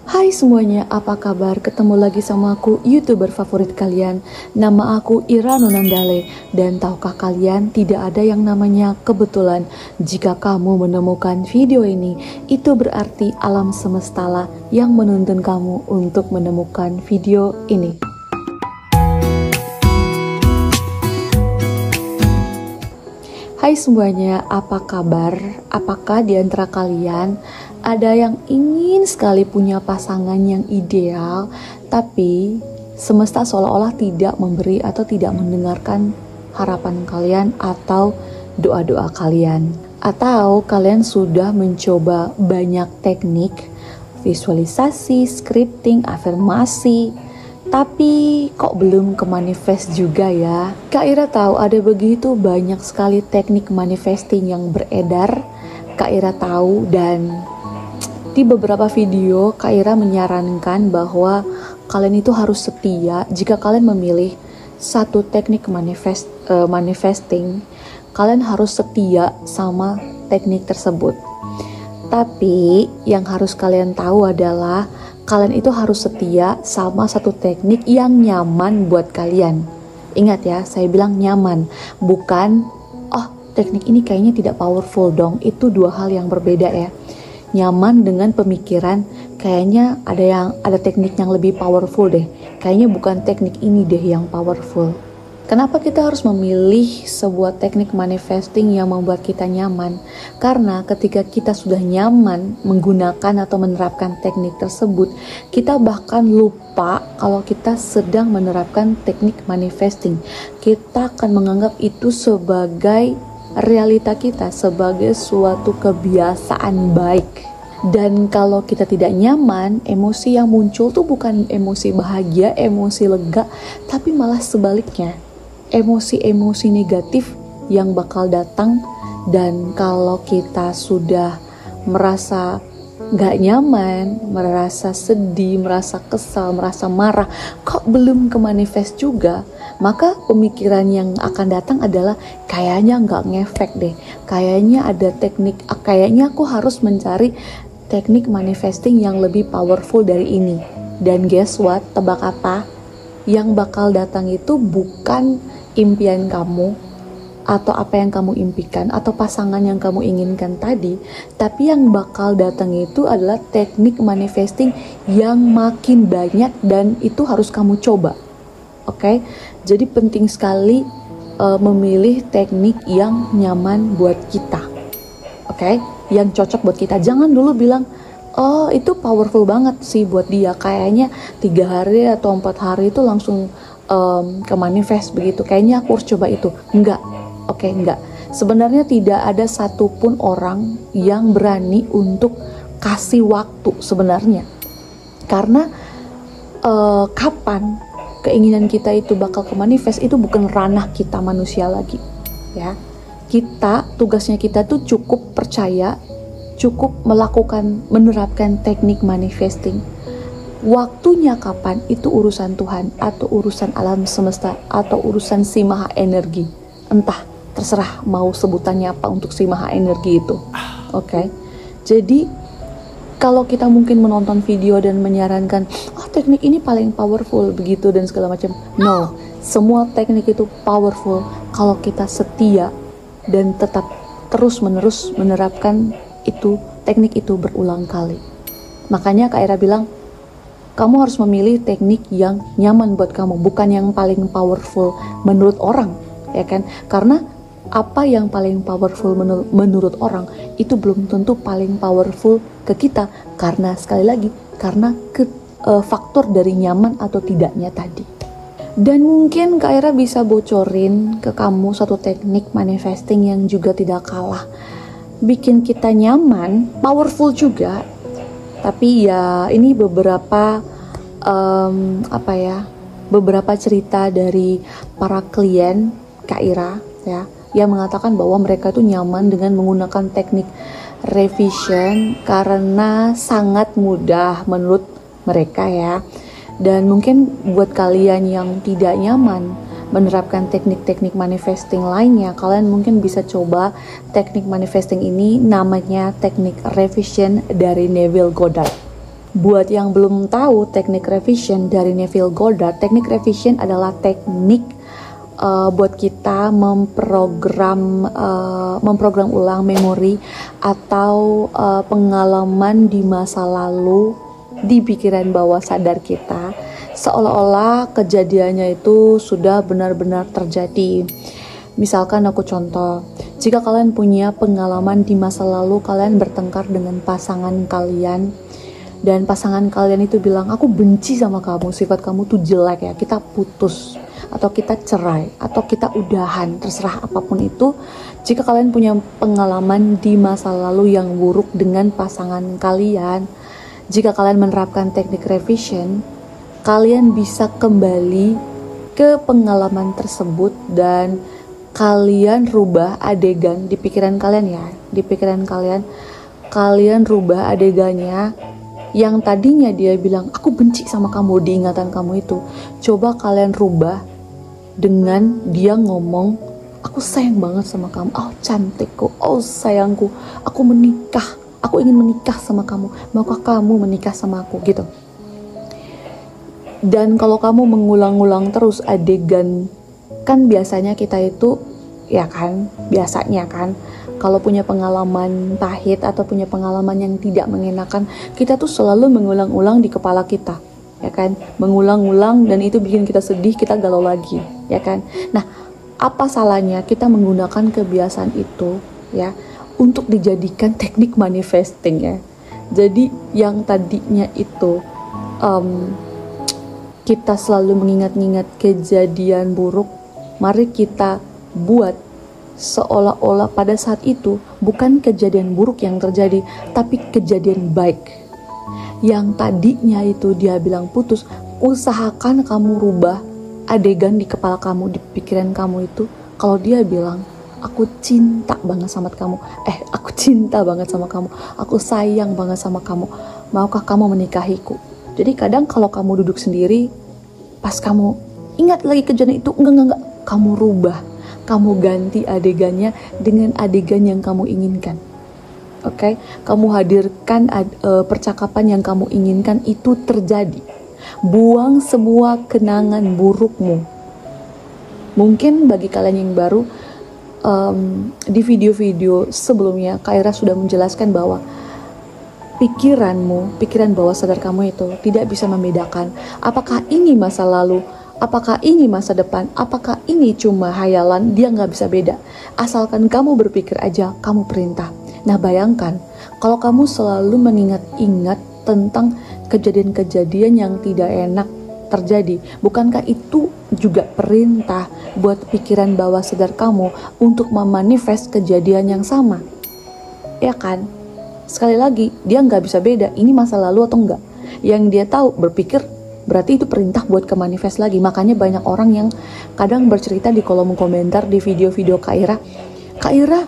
Hai semuanya, apa kabar? Ketemu lagi sama aku, YouTuber favorit kalian. Nama aku Ira Nunandale. Dan tahukah kalian, tidak ada yang namanya kebetulan. Jika kamu menemukan video ini, itu berarti alam semesta lah yang menuntun kamu untuk menemukan video ini. Hai semuanya, apa kabar? Apakah di antara kalian ada yang ingin sekali punya pasangan yang ideal, tapi semesta seolah-olah tidak memberi atau tidak mendengarkan harapan kalian atau doa-doa kalian? Atau kalian sudah mencoba banyak teknik, visualisasi, scripting, afirmasi, tapi kok belum ke manifest juga ya? Kak Ira tahu ada begitu banyak sekali teknik manifesting yang beredar. Kak Ira tahu, dan di beberapa video Kak Ira menyarankan bahwa kalian itu harus setia. Jika kalian memilih satu teknik manifesting, kalian harus setia sama teknik tersebut. Tapi yang harus kalian tahu adalah kalian itu harus setia sama satu teknik yang nyaman buat kalian. Ingat ya, saya bilang nyaman, bukan teknik ini kayaknya tidak powerful dong. Itu dua hal yang berbeda ya. Nyaman dengan pemikiran kayaknya ada teknik yang lebih powerful deh. Kayaknya bukan teknik ini deh yang powerful. Kenapa kita harus memilih sebuah teknik manifesting yang membuat kita nyaman? Karena ketika kita sudah nyaman menggunakan atau menerapkan teknik tersebut, kita bahkan lupa kalau kita sedang menerapkan teknik manifesting. Kita akan menganggap itu sebagai realita kita, sebagai suatu kebiasaan baik. Dan kalau kita tidak nyaman, emosi yang muncul tuh bukan emosi bahagia, emosi lega, tapi malah sebaliknya. Emosi-emosi negatif yang bakal datang. Dan kalau kita sudah merasa gak nyaman, merasa sedih, merasa kesal, merasa marah, kok belum ke manifest juga, maka pemikiran yang akan datang adalah kayaknya gak ngefek deh, kayaknya ada teknik, kayaknya aku harus mencari teknik manifesting yang lebih powerful dari ini. Dan guess what, tebak apa? Yang bakal datang itu bukan impian kamu atau apa yang kamu impikan atau pasangan yang kamu inginkan tadi, tapi yang bakal datang itu adalah teknik manifesting yang makin banyak, dan itu harus kamu coba. Oke? Jadi penting sekali memilih teknik yang nyaman buat kita. Oke? Yang cocok buat kita. Jangan dulu bilang, oh itu powerful banget sih buat dia, kayaknya 3 hari atau 4 hari itu langsung ke manifest begitu, kayaknya aku harus coba itu. Enggak. Sebenarnya tidak ada satupun orang yang berani untuk kasih waktu sebenarnya, karena kapan keinginan kita itu bakal ke manifest itu bukan ranah kita manusia lagi ya. Tugasnya kita tuh cukup percaya, cukup menerapkan teknik manifesting. Waktunya kapan itu urusan Tuhan atau urusan alam semesta atau urusan si maha energi. Entah, terserah mau sebutannya apa untuk si maha energi itu. Oke. Jadi kalau kita mungkin menonton video dan menyarankan, teknik ini paling powerful begitu dan segala macam. No, semua teknik itu powerful kalau kita setia dan tetap terus-menerus menerapkan teknik itu berulang kali. Makanya Kak Ira bilang, kamu harus memilih teknik yang nyaman buat kamu, bukan yang paling powerful menurut orang, ya kan? Karena apa yang paling powerful menurut orang itu belum tentu paling powerful ke kita, karena sekali lagi karena faktor dari nyaman atau tidaknya tadi. Dan mungkin Kak Ira bisa bocorin ke kamu satu teknik manifesting yang juga tidak kalah bikin kita nyaman, powerful juga. Tapi ya ini beberapa beberapa cerita dari para klien Kak Ira ya, yang mengatakan bahwa mereka itu nyaman dengan menggunakan teknik revision karena sangat mudah menurut mereka ya. Dan mungkin buat kalian yang tidak nyaman menerapkan teknik-teknik manifesting lainnya, kalian mungkin bisa coba teknik manifesting ini, namanya teknik revision dari Neville Goddard. Buat yang belum tahu teknik revision dari Neville Goddard, teknik revision adalah teknik buat kita memprogram ulang memori atau pengalaman di masa lalu di pikiran bawah sadar kita, seolah-olah kejadiannya itu sudah benar-benar terjadi. Misalkan aku contoh, jika kalian punya pengalaman di masa lalu kalian bertengkar dengan pasangan kalian, dan pasangan kalian itu bilang, aku benci sama kamu, sifat kamu tuh jelek ya, kita putus, atau kita cerai, atau kita udahan, terserah apapun itu. Jika kalian punya pengalaman di masa lalu yang buruk dengan pasangan kalian, jika kalian menerapkan teknik revision, kalian bisa kembali ke pengalaman tersebut dan kalian rubah adegan di pikiran kalian ya, di pikiran kalian rubah adegannya. Yang tadinya dia bilang, aku benci sama kamu di ingatan kamu itu, coba kalian rubah dengan dia ngomong, aku sayang banget sama kamu, oh cantikku, oh sayangku, aku ingin menikah sama kamu, maukah kamu menikah sama aku, gitu. Dan kalau kamu mengulang-ulang terus adegan, kan biasanya kita itu, ya kan, biasanya kan, kalau punya pengalaman pahit atau punya pengalaman yang tidak mengenakan, kita tuh selalu mengulang-ulang di kepala kita, ya kan, mengulang-ulang, dan itu bikin kita sedih, kita galau lagi, ya kan. Nah, apa salahnya kita menggunakan kebiasaan itu, ya, untuk dijadikan teknik manifesting ya. Jadi yang tadinya itu kita selalu mengingat-ingat kejadian buruk, mari kita buat seolah-olah pada saat itu bukan kejadian buruk yang terjadi, tapi kejadian baik. Yang tadinya itu dia bilang putus, usahakan kamu rubah adegan di kepala kamu, di pikiran kamu itu, kalau dia bilang, aku cinta banget sama kamu, aku cinta banget sama kamu, aku sayang banget sama kamu, maukah kamu menikahiku. Jadi kadang kalau kamu duduk sendiri, pas kamu ingat lagi kejadian itu, enggak, kamu rubah, kamu ganti adegannya dengan adegan yang kamu inginkan. Oke, kamu hadirkan percakapan yang kamu inginkan itu terjadi. Buang semua kenangan burukmu. Mungkin bagi kalian yang baru, di video-video sebelumnya Kak Ira sudah menjelaskan bahwa pikiran bawah sadar kamu itu tidak bisa membedakan apakah ini masa lalu, apakah ini masa depan, apakah ini cuma hayalan, dia nggak bisa beda. Asalkan kamu berpikir aja, kamu perintah. Nah bayangkan, kalau kamu selalu mengingat-ingat tentang kejadian-kejadian yang tidak enak terjadi, bukankah itu juga perintah buat pikiran bawah sadar kamu untuk memanifest kejadian yang sama? Ya kan? Sekali lagi, dia nggak bisa beda, ini masa lalu atau enggak. Yang dia tahu, berpikir, berarti itu perintah buat ke manifest lagi. Makanya banyak orang yang kadang bercerita di kolom komentar di video-video Kak Ira,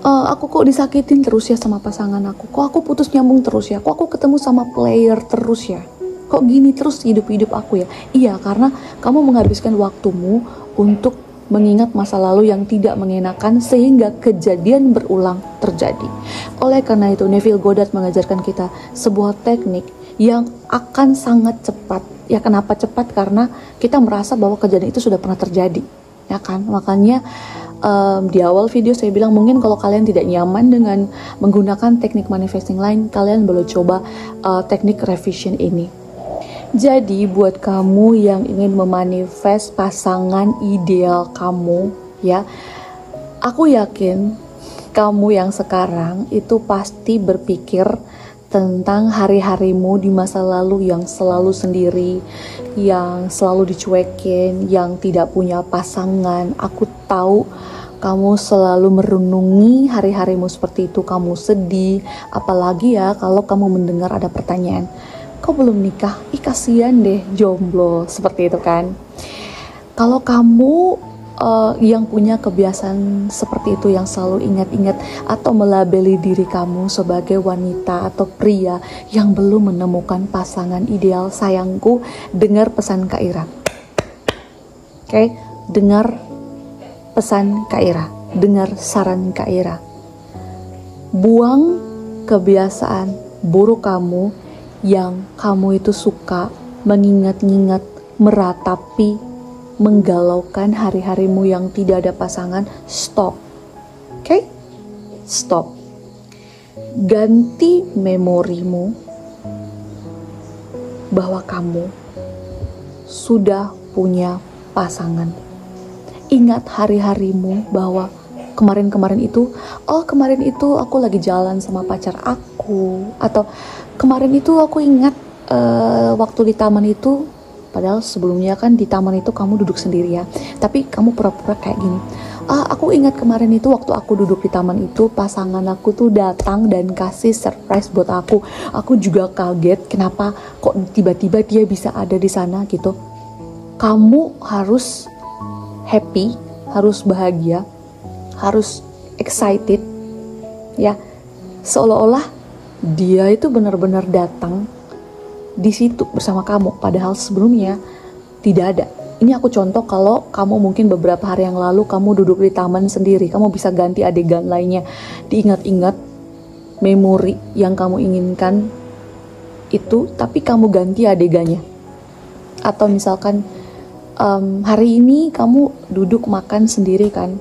aku kok disakitin terus ya sama pasangan aku, kok aku putus nyambung terus ya, kok aku ketemu sama player terus ya, kok gini terus hidup aku ya. Iya, karena kamu menghabiskan waktumu untuk mengingat masa lalu yang tidak mengenakan sehingga kejadian berulang terjadi. Oleh karena itu Neville Goddard mengajarkan kita sebuah teknik yang akan sangat cepat. Ya kenapa cepat? Karena kita merasa bahwa kejadian itu sudah pernah terjadi, ya kan? Makanya di awal video saya bilang mungkin kalau kalian tidak nyaman dengan menggunakan teknik manifesting lain, kalian boleh coba teknik revision ini. Jadi buat kamu yang ingin memanifest pasangan ideal kamu, ya, aku yakin kamu yang sekarang itu pasti berpikir tentang hari-harimu di masa lalu yang selalu sendiri, yang selalu dicuekin, yang tidak punya pasangan. Aku tahu kamu selalu merenungi hari-harimu seperti itu, kamu sedih, apalagi ya kalau kamu mendengar ada pertanyaan, kok belum nikah? Ih kasihan deh jomblo, seperti itu kan. Kalau kamu yang punya kebiasaan seperti itu, yang selalu ingat-ingat atau melabeli diri kamu sebagai wanita atau pria yang belum menemukan pasangan ideal, sayangku, dengar pesan Kak Ira. Oke, dengar pesan Kak Ira, dengar saran Kak Ira. Buang kebiasaan buruk kamu yang kamu itu suka mengingat-ingat, meratapi, menggalaukan hari-harimu yang tidak ada pasangan, stop. Oke? Stop. Ganti memorimu bahwa kamu sudah punya pasangan. Ingat hari-harimu bahwa kemarin itu aku lagi jalan sama pacar aku, atau kemarin itu aku ingat waktu di taman itu, padahal sebelumnya kan di taman itu kamu duduk sendiri ya, tapi kamu pura-pura kayak gini, aku ingat kemarin itu waktu aku duduk di taman itu pasangan aku tuh datang dan kasih surprise buat aku juga kaget kenapa kok tiba-tiba dia bisa ada di sana gitu. Kamu harus happy, harus bahagia, harus excited ya, seolah-olah dia itu benar-benar datang di situ bersama kamu, padahal sebelumnya tidak ada. Ini aku contoh kalau kamu mungkin beberapa hari yang lalu kamu duduk di taman sendiri, kamu bisa ganti adegan lainnya, diingat-ingat memori yang kamu inginkan itu, tapi kamu ganti adegannya. Atau misalkan hari ini kamu duduk makan sendiri kan,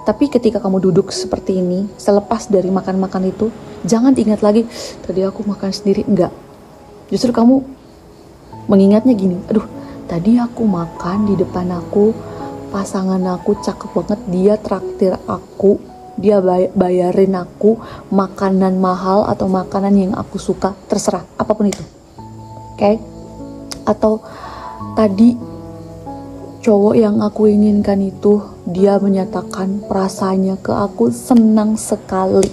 tapi ketika kamu duduk seperti ini, selepas dari makan-makan itu, jangan diingat lagi, tadi aku makan sendiri, enggak. Justru kamu mengingatnya gini, aduh, tadi aku makan di depan aku, pasangan aku cakep banget, dia traktir aku, dia bayarin aku makanan mahal atau makanan yang aku suka, terserah, apapun itu. Oke? Atau tadi cowok yang aku inginkan itu, dia menyatakan perasaannya ke aku, senang sekali.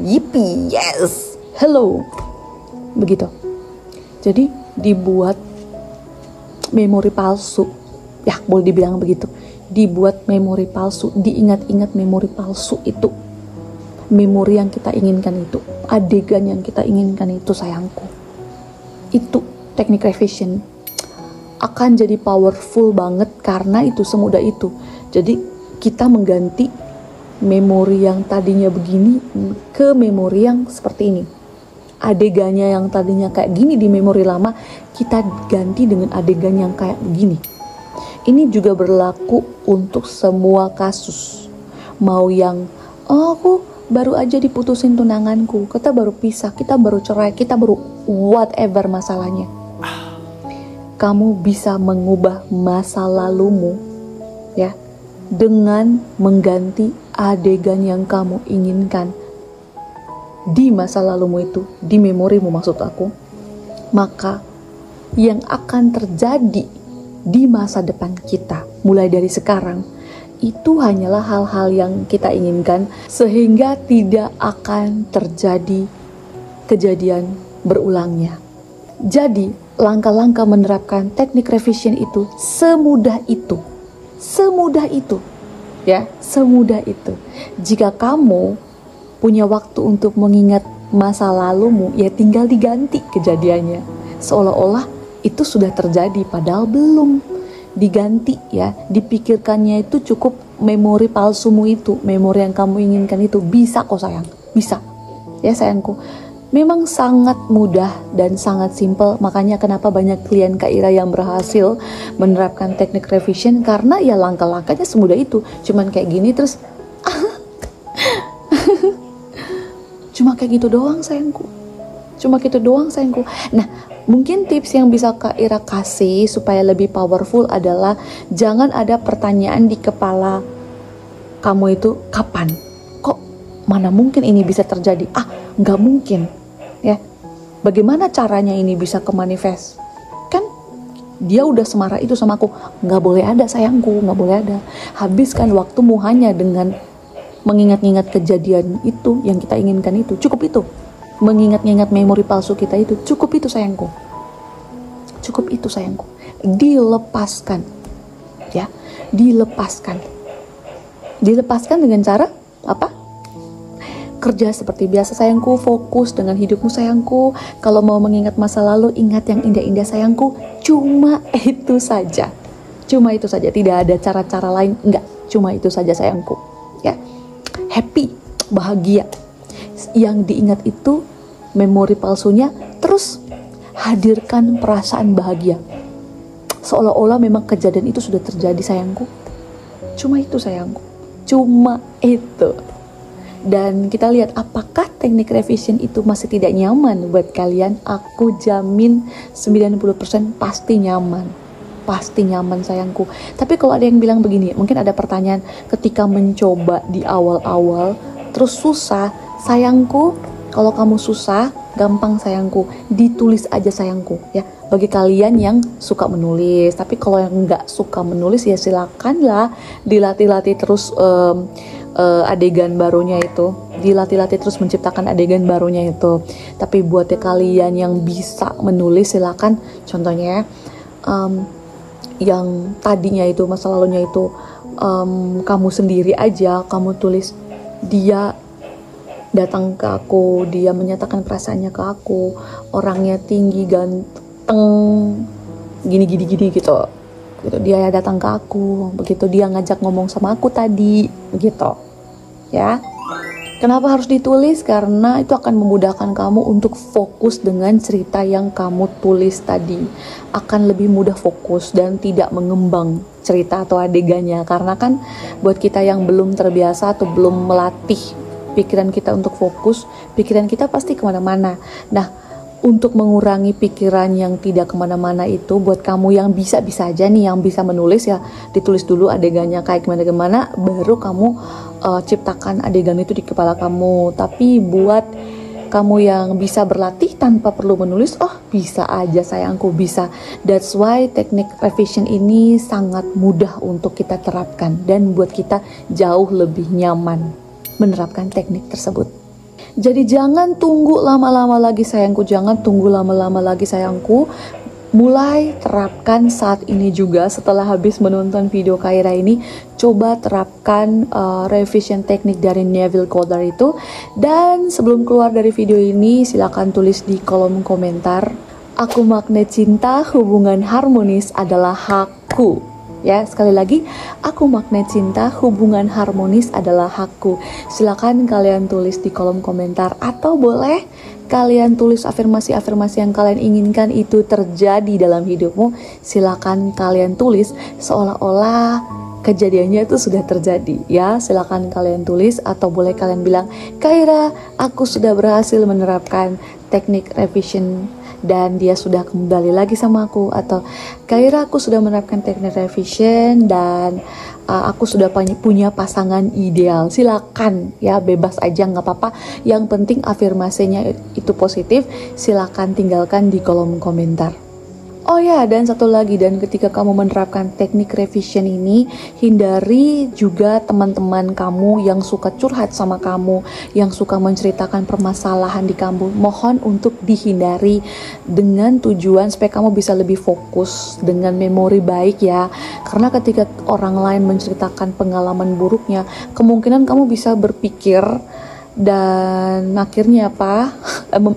Yippee, yes, hello. Begitu. Jadi dibuat memori palsu, ya boleh dibilang begitu. Dibuat memori palsu, diingat-ingat memori palsu itu. Memori yang kita inginkan itu, adegan yang kita inginkan itu sayangku. Itu teknik revision akan jadi powerful banget karena itu semudah itu. Jadi kita mengganti memori yang tadinya begini ke memori yang seperti ini. Adegannya yang tadinya kayak gini di memori lama, kita ganti dengan adegan yang kayak begini. Ini juga berlaku untuk semua kasus. Mau yang, aku baru aja diputusin tunanganku, kita baru pisah, kita baru cerai, kita baru whatever masalahnya. Kamu bisa mengubah masa lalumu ya dengan mengganti adegan yang kamu inginkan di masa lalumu itu, di memorimu maksud aku. Maka yang akan terjadi di masa depan kita mulai dari sekarang itu hanyalah hal-hal yang kita inginkan, sehingga tidak akan terjadi kejadian berulangnya. Jadi, langkah-langkah menerapkan teknik revision itu semudah itu. Semudah itu. Ya, semudah itu. Jika kamu punya waktu untuk mengingat masa lalumu, ya tinggal diganti kejadiannya. Seolah-olah itu sudah terjadi, padahal belum. Diganti ya, dipikirkannya itu cukup memori palsumu itu, memori yang kamu inginkan itu. Bisa kok sayang, bisa. Ya sayangku. Memang sangat mudah dan sangat simpel, makanya kenapa banyak klien Kak Ira yang berhasil menerapkan teknik revision, karena ya langkah-langkahnya semudah itu. Cuman kayak gini terus cuma kayak gitu doang sayangku. Cuma gitu doang sayangku. Nah, mungkin tips yang bisa Kak Ira kasih supaya lebih powerful adalah jangan ada pertanyaan di kepala kamu itu, kapan? Kok mana mungkin ini bisa terjadi? Nggak mungkin. Ya, bagaimana caranya ini bisa ke manifest? Kan dia udah semarah itu sama aku, nggak boleh ada sayangku, nggak boleh ada. Habiskan waktumu hanya dengan mengingat-ingat kejadian itu yang kita inginkan itu, cukup itu. Mengingat-ingat memori palsu kita itu, cukup itu sayangku. Cukup itu sayangku. Dilepaskan, ya, dilepaskan. Dilepaskan dengan cara apa? Kerja seperti biasa sayangku, fokus dengan hidupmu sayangku. Kalau mau mengingat masa lalu, ingat yang indah-indah sayangku. Cuma itu saja. Cuma itu saja, tidak ada cara-cara lain. Enggak, cuma itu saja sayangku. Ya, happy, bahagia. Yang diingat itu memori palsunya, Terus hadirkan perasaan bahagia, seolah-olah memang kejadian itu sudah terjadi sayangku. Cuma itu sayangku, cuma itu. Dan kita lihat apakah teknik revision itu masih tidak nyaman buat kalian. Aku jamin 90% pasti nyaman. Pasti nyaman sayangku. Tapi kalau ada yang bilang begini, mungkin ada pertanyaan ketika mencoba di awal-awal terus susah. Sayangku, kalau kamu susah, gampang sayangku, ditulis aja sayangku ya. Bagi kalian yang suka menulis, tapi kalau yang nggak suka menulis ya silakanlah dilatih-latih terus adegan barunya itu, dilatih-latih terus menciptakan adegan barunya itu. Tapi buat kalian yang bisa menulis silakan. Contohnya yang tadinya itu masa lalunya itu kamu sendiri aja, kamu tulis dia datang ke aku, dia menyatakan perasaannya ke aku, orangnya tinggi, ganteng, gini gitu. Dia datang ke aku, begitu dia ngajak ngomong sama aku tadi, begitu. Ya. Kenapa harus ditulis? Karena itu akan memudahkan kamu untuk fokus dengan cerita yang kamu tulis tadi. Akan lebih mudah fokus dan tidak mengembang cerita atau adegannya. Karena kan buat kita yang belum terbiasa atau belum melatih pikiran kita untuk fokus, pikiran kita pasti kemana-mana. Nah, untuk mengurangi pikiran yang tidak kemana-mana itu, buat kamu yang bisa-bisa aja nih, yang bisa menulis ya, ditulis dulu adegannya kayak gimana-gimana, baru kamu ciptakan adegan itu di kepala kamu. Tapi buat kamu yang bisa berlatih tanpa perlu menulis, oh bisa aja sayangku, bisa. That's why teknik revision ini sangat mudah untuk kita terapkan dan buat kita jauh lebih nyaman menerapkan teknik tersebut. Jadi jangan tunggu lama-lama lagi sayangku, jangan tunggu lama-lama lagi sayangku. Mulai terapkan saat ini juga setelah habis menonton video Kaira ini. Coba terapkan revision teknik dari Neville Goddard itu. Dan sebelum keluar dari video ini, silakan tulis di kolom komentar, aku magnet cinta, hubungan harmonis adalah hakku. Ya, sekali lagi, aku magnet cinta, hubungan harmonis adalah hakku. Silakan kalian tulis di kolom komentar, atau boleh kalian tulis afirmasi-afirmasi yang kalian inginkan itu terjadi dalam hidupmu. Silakan kalian tulis seolah-olah kejadiannya itu sudah terjadi. Ya, silakan kalian tulis, atau boleh kalian bilang, Kaira, aku sudah berhasil menerapkan teknik revision dan dia sudah kembali lagi sama aku. Atau Kaira, aku sudah menerapkan teknik revision dan aku sudah punya pasangan ideal. Silakan ya, bebas aja, nggak apa-apa. Yang penting afirmasinya itu positif. Silakan tinggalkan di kolom komentar. Oh ya, dan satu lagi, dan ketika kamu menerapkan teknik revision ini, hindari juga teman-teman kamu yang suka curhat sama kamu, yang suka menceritakan permasalahan di kamu. Mohon untuk dihindari dengan tujuan supaya kamu bisa lebih fokus dengan memori baik ya. Karena ketika orang lain menceritakan pengalaman buruknya, kemungkinan kamu bisa berpikir dan akhirnya apa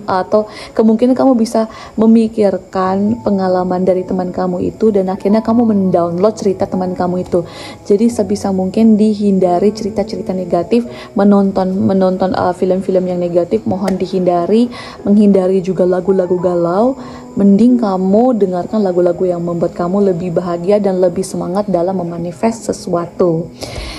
atau kemungkinan kamu bisa memikirkan pengalaman dari teman kamu itu dan akhirnya kamu mendownload cerita teman kamu itu. Jadi sebisa mungkin dihindari cerita-cerita negatif, menonton film-film yang negatif mohon dihindari, menghindari juga lagu-lagu galau. Mending kamu dengarkan lagu-lagu yang membuat kamu lebih bahagia dan lebih semangat dalam memanifest sesuatu.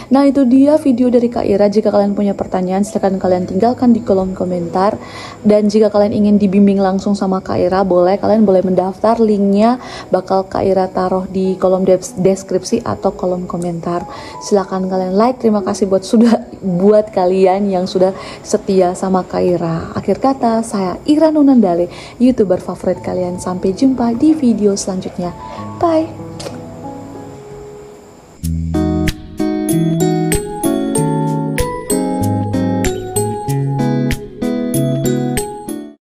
Nah, itu dia video dari Kak Ira. Jika kalian punya pertanyaan, silakan kalian tinggalkan di kolom komentar. Dan jika kalian ingin dibimbing langsung sama Kak Ira, kalian boleh mendaftar. Linknya bakal Kak Ira taruh di kolom deskripsi atau kolom komentar. Silakan kalian like. Terima kasih buat kalian yang sudah setia sama Kak Ira. Akhir kata, saya Ira Nunandale, YouTuber favorit kalian. Sampai jumpa di video selanjutnya. Bye.